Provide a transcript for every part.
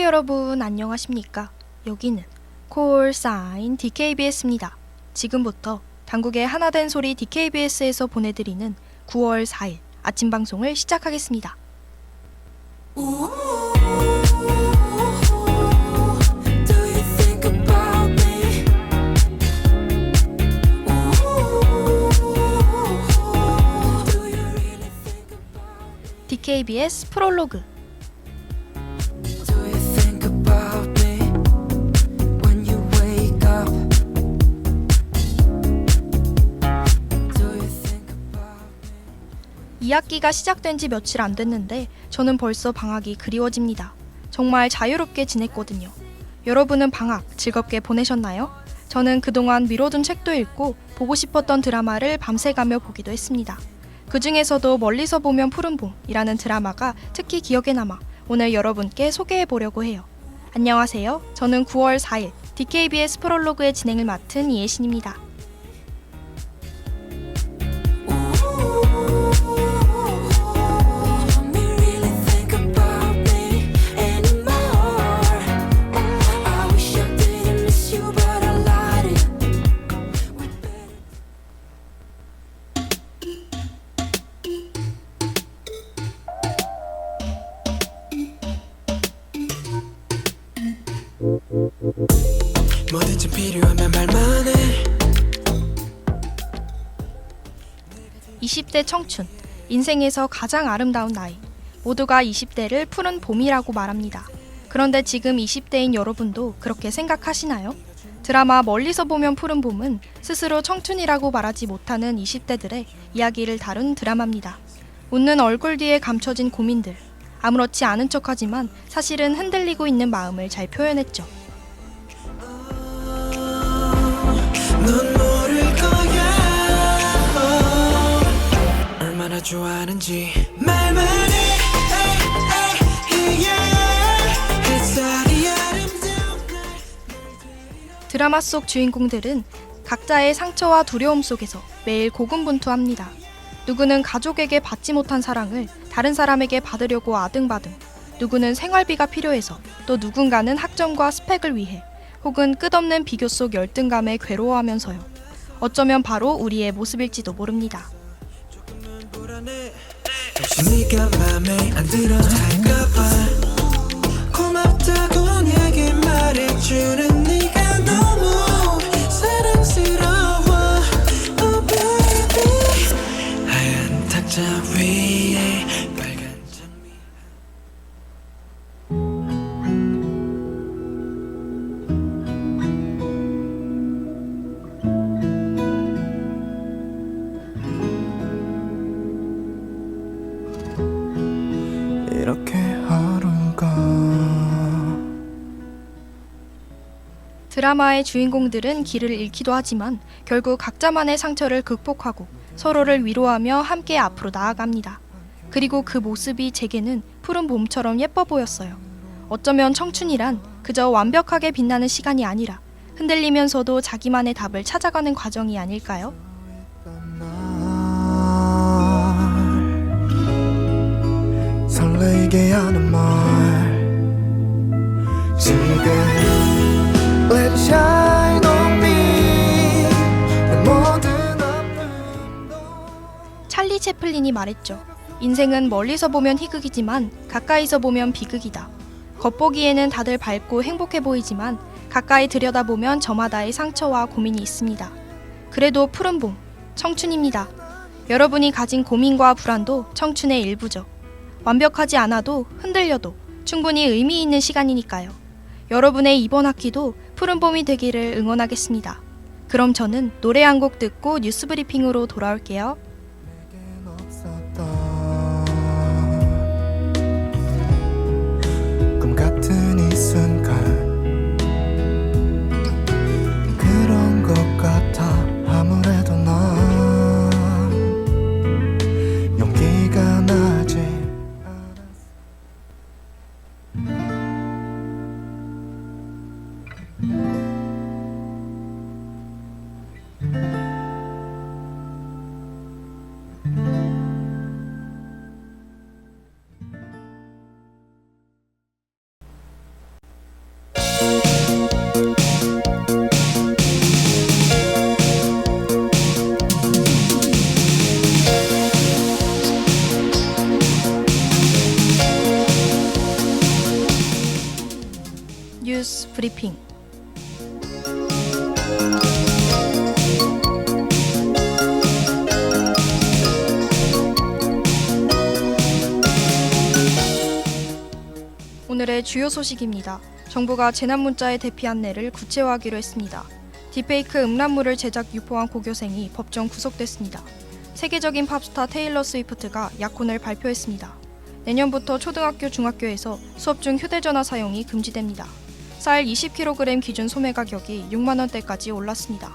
여러분 안녕하십니까? 여기는 콜사인 DKBS입니다. 지금부터 당국의 하나된 소리 DKBS에서 보내드리는 9월 4일 아침 방송을 시작하겠습니다. DKBS 프롤로그. 이 학기가 시작된 지 며칠 안 됐는데 저는 벌써 방학이 그리워집니다. 정말 자유롭게 지냈거든요. 여러분은 방학 즐겁게 보내셨나요? 저는 그동안 미뤄둔 책도 읽고 보고 싶었던 드라마를 밤새 가며 보기도 했습니다. 그 중에서도 멀리서 보면 푸른 봄이라는 드라마가 특히 기억에 남아 오늘 여러분께 소개해 보려고 해요. 안녕하세요. 저는 9월 4일 DKBS 프롤로그의 진행을 맡은 이예신입니다. 뭐든지 필요하면 말만 해. 20대 청춘, 인생에서 가장 아름다운 나이. 모두가 20대를 푸른 봄이라고 말합니다. 그런데 지금 20대인 여러분도 그렇게 생각하시나요? 드라마 멀리서 보면 푸른 봄은 스스로 청춘이라고 말하지 못하는 20대들의 이야기를 다룬 드라마입니다. 웃는 얼굴 뒤에 감춰진 고민들. 아무렇지 않은 척하지만 사실은 흔들리고 있는 마음을 잘 표현했죠. 넌 모를 거야. 얼마나 좋아하는지 말만 해. 햇살이 아름다운 드라마 속 주인공들은 각자의 상처와 두려움 속에서 매일 고군분투합니다. 누구는 가족에게 받지 못한 사랑을 다른 사람에게 받으려고 아등바등, 누구는 생활비가 필요해서, 또 누군가는 학점과 스펙을 위해, 혹은 끝없는 비교 속 열등감에 괴로워하면서요. 어쩌면 바로 우리의 모습일지도 모릅니다. 조금은 불안해. 혹시 네가 맘에 안 들어 할까봐 고맙다고 내게 말해주는 네가 너무 사랑스러워. Oh baby. 하얀 탁자 위에 빨간 장미. 이렇게 하루가 드라마의 주인공들은 길을 잃기도 하지만 결국 각자만의 상처를 극복하고 서로를 위로하며 함께 앞으로 나아갑니다. 그리고 그 모습이 제게는 푸른 봄처럼 예뻐 보였어요. 어쩌면 청춘이란 그저 완벽하게 빛나는 시간이 아니라 흔들리면서도 자기만의 답을 찾아가는 과정이 아닐까요? 날 설레게 하는 말 지금 Let it shine on me. 내 모든 아픔도 찰리 채플린이 말했죠. 인생은 멀리서 보면 희극이지만 가까이서 보면 비극이다. 겉보기에는 다들 밝고 행복해 보이지만 가까이 들여다보면 저마다의 상처와 고민이 있습니다. 그래도 푸른 봄, 청춘입니다. 여러분이 가진 고민과 불안도 청춘의 일부죠. 완벽하지 않아도 흔들려도 충분히 의미 있는 시간이니까요. 여러분의 이번 학기도 푸른 봄이 되기를 응원하겠습니다. 그럼 저는 노래 한 곡 듣고 뉴스 브리핑으로 돌아올게요. 내겐 없었던 꿈 같은 이 순간 그런 것 같아. 아무래도 난 용기가 나지 않았어. 브리핑. 오늘의 주요 소식입니다. 정부가 재난문자의 대피 안내를 구체화하기로 했습니다. 딥페이크 음란물을 제작 유포한 고교생이 법정 구속됐습니다. 세계적인 팝스타 테일러 스위프트가 약혼을 발표했습니다. 내년부터 초등학교, 중학교에서 수업 중 휴대전화 사용이 금지됩니다. 쌀 20kg 기준 소매 가격이 6만 원대까지 올랐습니다.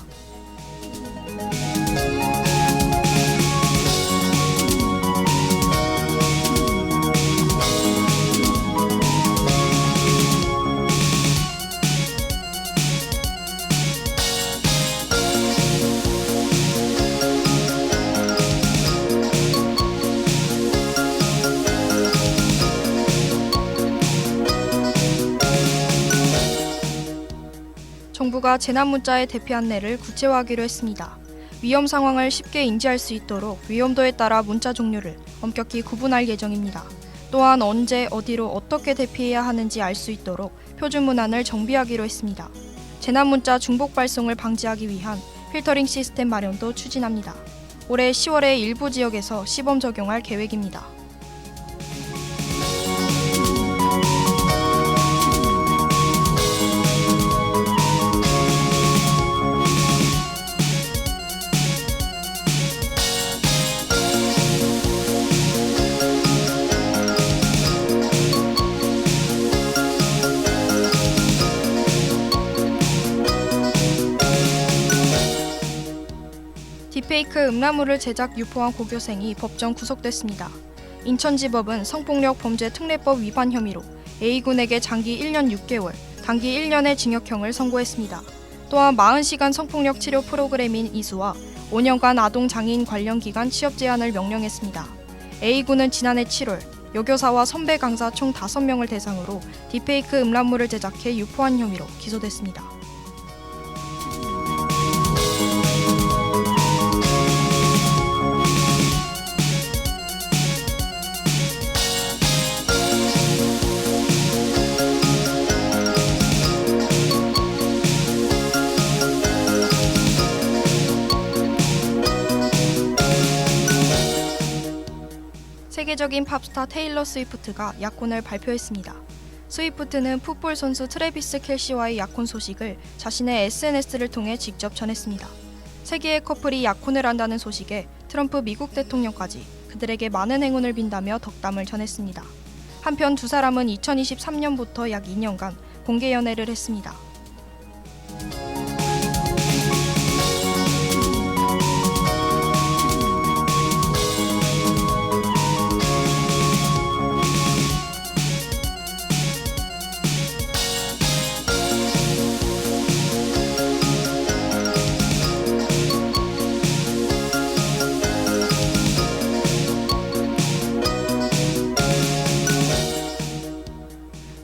정부가 재난문자의 대피 안내를 구체화하기로 했습니다. 위험 상황을 쉽게 인지할 수 있도록 위험도에 따라 문자 종류를 엄격히 구분할 예정입니다. 또한 언제, 어디로 어떻게 대피해야 하는지 알 수 있도록 표준 문안을 정비하기로 했습니다. 재난문자 중복 발송을 방지하기 위한 필터링 시스템 마련도 추진합니다. 올해 10월에 일부 지역에서 시범 적용할 계획입니다. 딥페이크 음란물을 제작 유포한 고교생이 법정 구속됐습니다. 인천지법은 성폭력 범죄 특례법 위반 혐의로 A군에게 장기 1년 6개월, 단기 1년의 징역형을 선고했습니다. 또한 40시간 성폭력 치료 프로그램인 이수와 5년간 아동장애인 관련 기관 취업 제한을 명령했습니다. A군은 지난해 7월 여교사와 선배 강사 총 5명을 대상으로 딥페이크 음란물을 제작해 유포한 혐의로 기소됐습니다. 세계적인 팝스타 테일러 스위프트가 약혼을 발표했습니다. 스위프트는 풋볼 선수 트래비스 켈시와의 약혼 소식을 자신의 SNS를 통해 직접 전했습니다. 세계의 커플이 약혼을 한다는 소식에 트럼프 미국 대통령까지 그들에게 많은 행운을 빈다며 덕담을 전했습니다. 한편 두 사람은 2023년부터 약 2년간 공개 연애를 했습니다.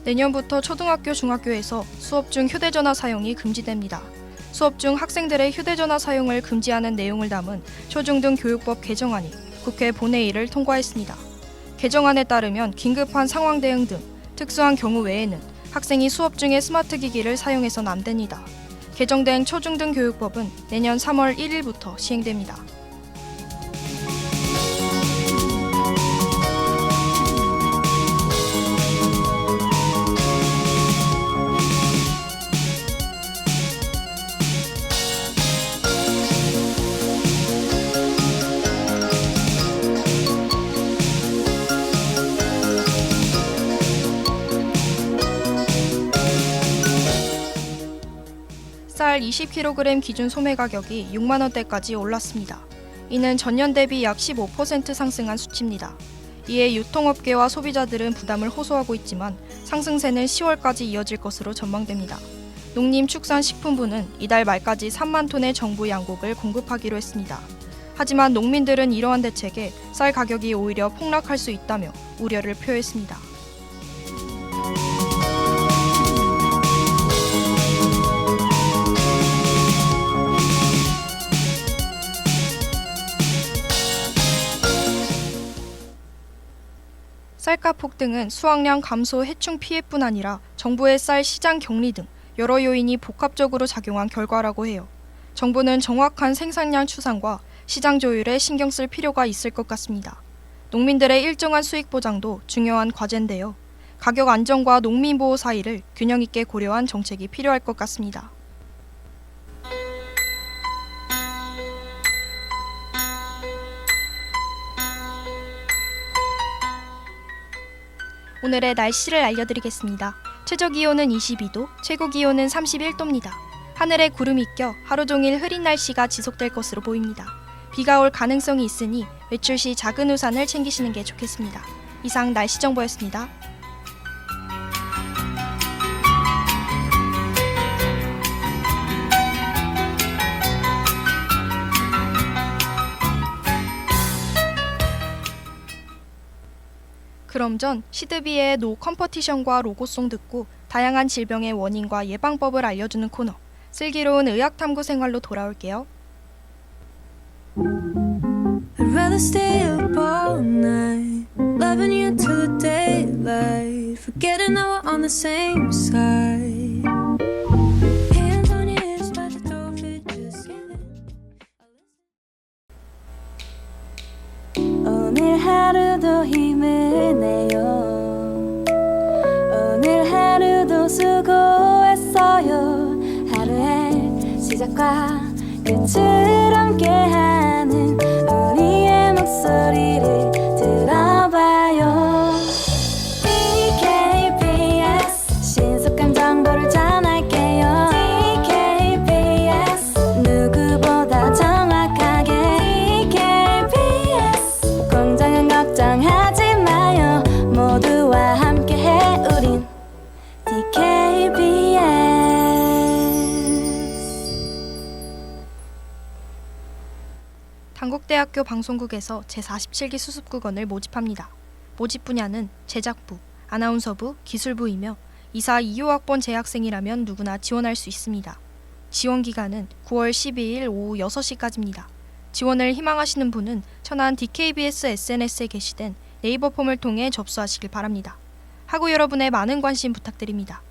내년부터 초등학교, 중학교에서 수업 중 휴대전화 사용이 금지됩니다. 수업 중 학생들의 휴대전화 사용을 금지하는 내용을 담은 초중등 교육법 개정안이 국회 본회의를 통과했습니다. 개정안에 따르면 긴급한 상황 대응 등 특수한 경우 외에는 학생이 수업 중에 스마트 기기를 사용해서는 안 됩니다. 개정된 초중등 교육법은 내년 3월 1일부터 시행됩니다. 쌀 20kg 기준 소매 가격이 6만 원대까지 올랐습니다. 이는 전년 대비 약 15% 상승한 수치입니다. 이에 유통업계와 소비자들은 부담을 호소하고 있지만 상승세는 10월까지 이어질 것으로 전망됩니다. 농림축산식품부는 이달 말까지 3만 톤의 정부 양곡을 공급하기로 했습니다. 하지만 농민들은 이러한 대책에 쌀 가격이 오히려 폭락할 수 있다며 우려를 표했습니다. 쌀값 폭등은 수확량 감소 해충 피해뿐 아니라 정부의 쌀 시장 격리 등 여러 요인이 복합적으로 작용한 결과라고 해요. 정부는 정확한 생산량 추산과 시장 조율에 신경 쓸 필요가 있을 것 같습니다. 농민들의 일정한 수익 보장도 중요한 과제인데요. 가격 안정과 농민 보호 사이를 균형 있게 고려한 정책이 필요할 것 같습니다. 오늘의 날씨를 알려드리겠습니다. 최저 기온은 22도, 최고 기온은 31도입니다. 하늘에 구름이 껴 하루 종일 흐린 날씨가 지속될 것으로 보입니다. 비가 올 가능성이 있으니 외출 시 작은 우산을 챙기시는 게 좋겠습니다. 이상 날씨 정보였습니다. 그럼 전 시드비의 노 컴퍼티션과 로고송 듣고 다양한 질병의 원인과 예방법을 알려주는 코너 슬기로운 의학탐구 생활로 돌아올게요. I'd rather stay up all night, loving you till the daylight, forgetting that we're on the same side. Hands on your hips, but the door fit just 오늘 하루도 힘을 내요. 오늘 하루도 수고했어요. 하루의 시작과 끝을 함께하는 우리의 목소리를 들어봐요. DKBS 신속한 정보를 전할게요. DKBS 누구보다 정확하게 DKBS 공장은 걱정하지 마요. 모두와 함께해 우린 DKBS. 단국대학교 방송국에서 제47기 수습국원을 모집합니다. 모집 분야는 제작부, 아나운서부, 기술부이며 이사 2호학번 재학생이라면 누구나 지원할 수 있습니다. 지원 기간은 9월 12일 오후 6시까지입니다. 지원을 희망하시는 분은 천안 DKBS SNS에 게시된 네이버 폼을 통해 접수하시길 바랍니다. 학우 여러분의 많은 관심 부탁드립니다.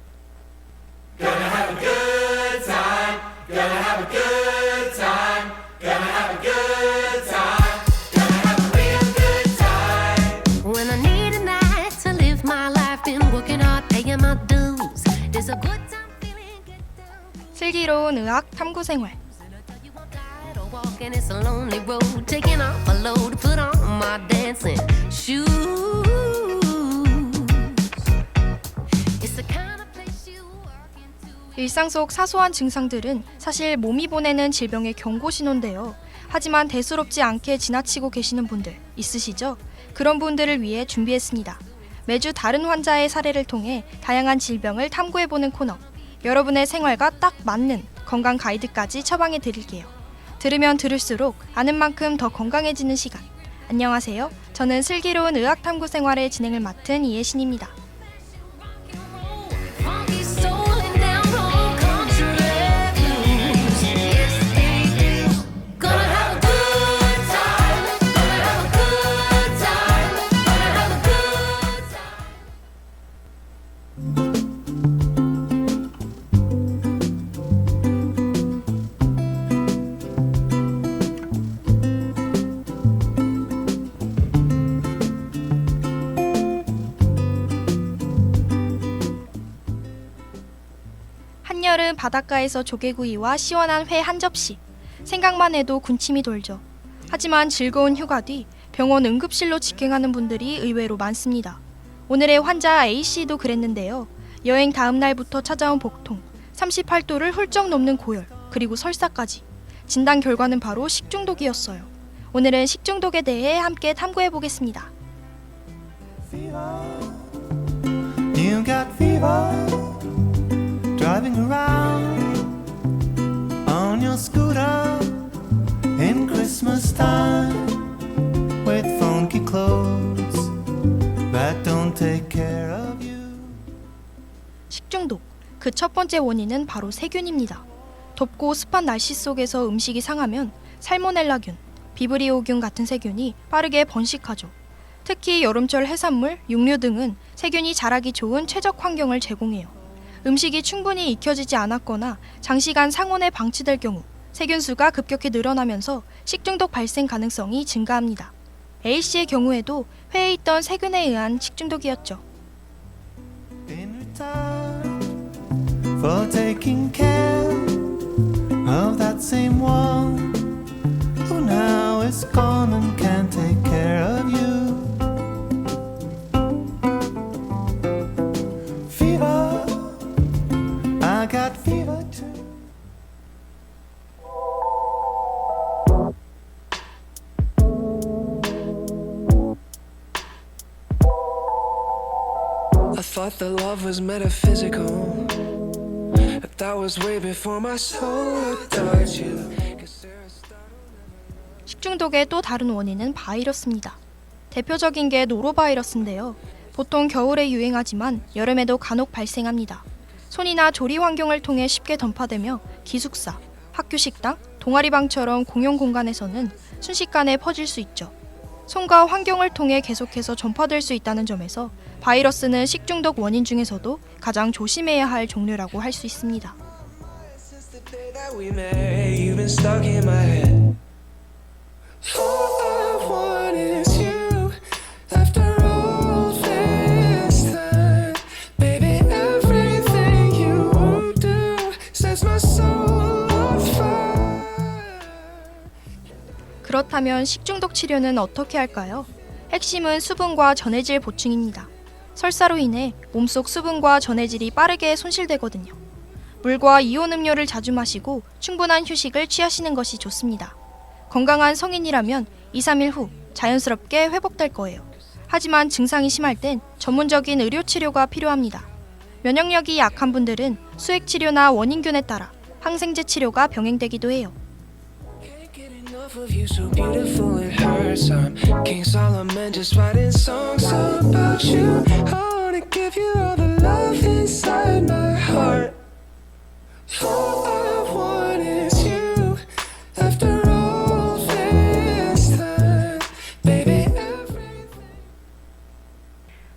When I need a night to live my life, been working hard, paying my dues. There's a good time feeling good down. 슬기로운 의학 탐구 생활. You won't die or walk, and it's a lonely road. Taking off a load to put on my dancing shoes. It's the kind of place you walk into. 일상 속 사소한 증상들은 사실 몸이 보내는 질병의 경고 신호인데요. 하지만 대수롭지 않게 지나치고 계시는 분들 있으시죠? 그런 분들을 위해 준비했습니다. 매주 다른 환자의 사례를 통해 다양한 질병을 탐구해보는 코너. 여러분의 생활과 딱 맞는 건강 가이드까지 처방해 드릴게요. 들으면 들을수록 아는 만큼 더 건강해지는 시간. 안녕하세요. 저는 슬기로운 의학탐구 생활의 진행을 맡은 이혜신입니다. Funky soul and down home country blues. Yes, they do. Gonna have a good time. Gonna have a good time. Gonna have a good time. 한여름 바닷가에서 조개구이와 시원한 회 한 접시. 생각만 해도 군침이 돌죠. 하지만 즐거운 휴가 뒤 병원 응급실로 직행하는 분들이 의외로 많습니다. 오늘의 환자 A씨도 그랬는데요. 여행 다음 날부터 찾아온 복통, 38도를 훌쩍 넘는 고열, 그리고 설사까지. 진단 결과는 바로 식중독이었어요. 오늘은 식중독에 대해 함께 탐구해 보겠습니다. You got fever, driving around on your scooter in Christmas time with funky clothes that don't take care of you. 식중독, 그 첫 번째 원인은 바로 세균입니다. 덥고 습한 날씨 속에서 음식이 상하면 살모넬라균, 비브리오균 같은 세균이 빠르게 번식하죠. 특히 여름철 해산물, 육류 등은 세균이 자라기 좋은 최적 환경을 제공해요. 음식이 충분히 익혀지지 않았거나 장시간 상온에 방치될 경우 세균수가 급격히 늘어나면서 식중독 발생 가능성이 증가합니다. A씨의 경우에도 회에 있던 세균에 의한 식중독이었죠. In return for taking care of that same one who now is gone and can't take care of you. Fever, I got fever too. I thought that love was metaphysical, but that was way before my soul adored you. 식중독의 또 다른 원인은 바이러스입니다. 대표적인 게 노로바이러스인데요. 보통 겨울에 유행하지만 여름에도 간혹 발생합니다. 손이나 조리 환경을 통해 쉽게 전파되며 기숙사, 학교 식당, 동아리방처럼 공용 공간에서는 순식간에 퍼질 수 있죠. 손과 환경을 통해 계속해서 전파될 수 있다는 점에서 바이러스는 식중독 원인 중에서도 가장 조심해야 할 종류라고 할 수 있습니다. Since the day that we met, you've been stuck in my head. All I want is you. After all this time, baby, everything you do sets my soul on fire. 그렇다면 식중독 치료는 어떻게 할까요? 핵심은 수분과 전해질 보충입니다. 설사로 인해 몸속 수분과 전해질이 빠르게 손실되거든요. 물과 이온 음료를 자주 마시고 충분한 휴식을 취하시는 것이 좋습니다. 건강한 성인이라면 2-3일 후 자연스럽게 회복될 거예요. 하지만 증상이 심할 땐 전문적인 의료치료가 필요합니다. 면역력이 약한 분들은 수액치료나 원인균에 따라 항생제 치료가 병행되기도 해요. Can't get enough of you, so beautiful it hurts. I'm King Solomon, just writing songs about you. I wanna give you all the love inside my heart. All I want is you. After all this time, baby, everything.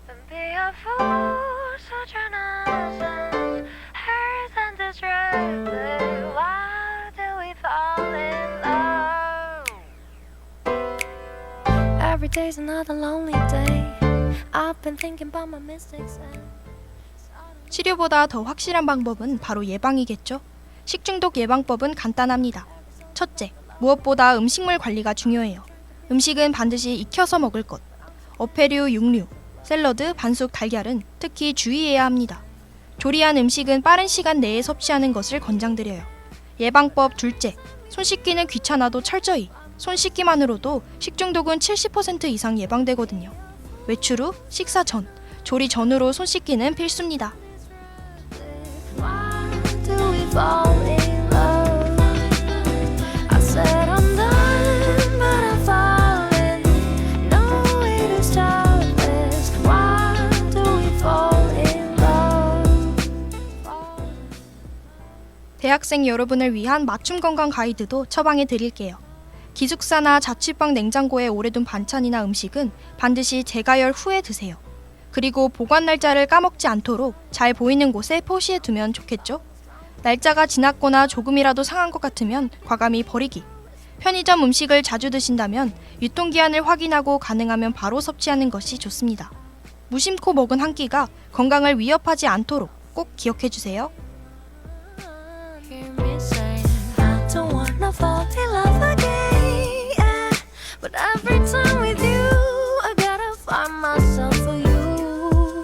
Don't be a fool, such a nonsense. Hurt and distracted. Why do we fall in love? Every day's another lonely day. I've been thinking about my mistakes and 치료보다 더 확실한 방법은 바로 예방이겠죠. 식중독 예방법은 간단합니다. 첫째, 무엇보다 음식물 관리가 중요해요. 음식은 반드시 익혀서 먹을 것. 어패류, 육류, 샐러드, 반숙, 달걀은 특히 주의해야 합니다. 조리한 음식은 빠른 시간 내에 섭취하는 것을 권장드려요. 예방법 둘째, 손 씻기는 귀찮아도 철저히. 손 씻기만으로도 식중독은 70% 이상 예방되거든요. 외출 후, 식사 전, 조리 전후로 손 씻기는 필수입니다. why do we fall in love? I said I'm done, but I'm falling. No way to stop this. Why do we fall in love? 대학생 여러분을 위한 맞춤 건강 가이드도 처방해 드릴게요. 기숙사나 자취방 냉장고에 오래 둔 반찬이나 음식은 반드시 재가열 후에 드세요. 그리고 보관 날짜를 까먹지 않도록 잘 보이는 곳에 표시해 두면 좋겠죠? 날짜가 지났거나 조금이라도 상한 것 같으면 과감히 버리기. 편의점 음식을 자주 드신다면 유통기한을 확인하고 가능하면 바로 섭취하는 것이 좋습니다. 무심코 먹은 한 끼가 건강을 위협하지 않도록 꼭 기억해 주세요. Hear me say, I don't wanna fall in love again, yeah. But every time with you, I gotta find myself for you.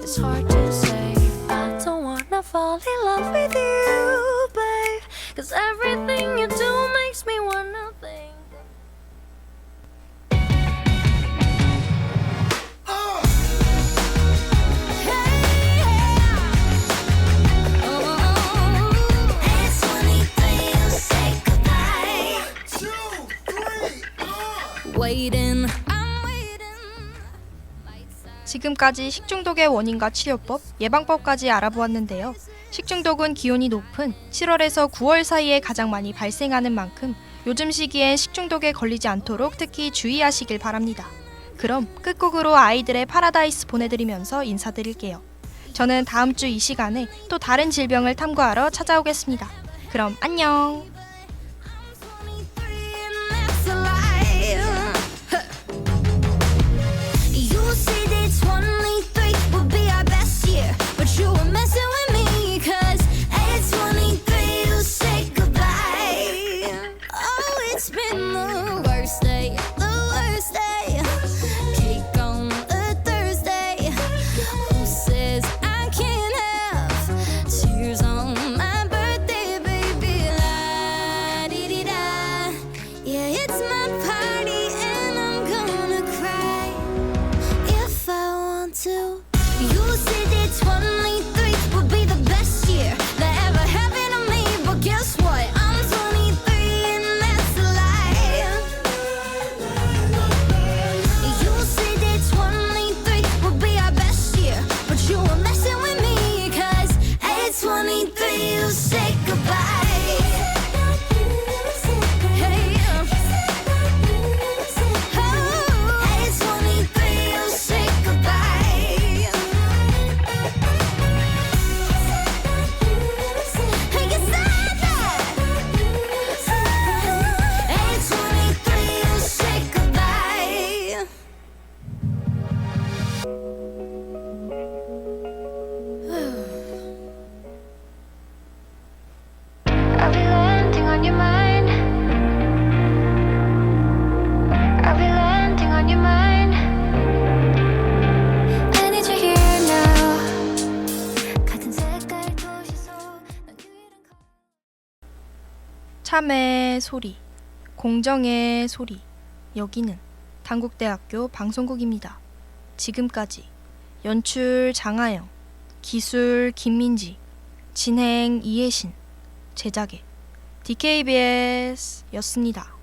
It's hard to say, I don't wanna fall in love with you, babe. 'Cause everything you do makes me wanna think. Waiting, I'm waiting. 지금까지 식중독의 원인과 치료법, 예방법까지 알아보았는데요. 식중독은 기온이 높은 7월에서 9월 사이에 가장 많이 발생하는 만큼 요즘 시기엔 식중독에 걸리지 않도록 특히 주의하시길 바랍니다. 그럼 끝곡으로 아이들의 파라다이스 보내드리면서 인사드릴게요. 저는 다음 주 이 시간에 또 다른 질병을 탐구하러 찾아오겠습니다. 그럼 안녕! That's a lie. You say that 23 would be our best year, but you were messing with me, 'cause at 23 you say goodbye. Oh, it's been the worst day, the worst day. Cake on a Thursday. Who says I can't have tears on my birthday, baby? La-di-di-da. Yeah, it's my party and I'm gonna cry if I want to. You said that 23 would be the best year that ever happened to me, but guess what? I'm 23 and that's a lie. You said that 23 would be our best year, but you were messing with me, 'cause at 23 you say goodbye. Hey, at 23 you say goodbye. Hey, you said that. At 23 you say goodbye. I'll be landing on your mind. I'll be landing on your mind. I need you here now. 같은 색깔 도시 속 난 유일한 참의 소리, 공정의 소리. 여기는 단국대학교 방송국입니다. 지금까지 연출 장하영, 기술 김민지, 진행 이혜신, 제작의 DKBS였습니다.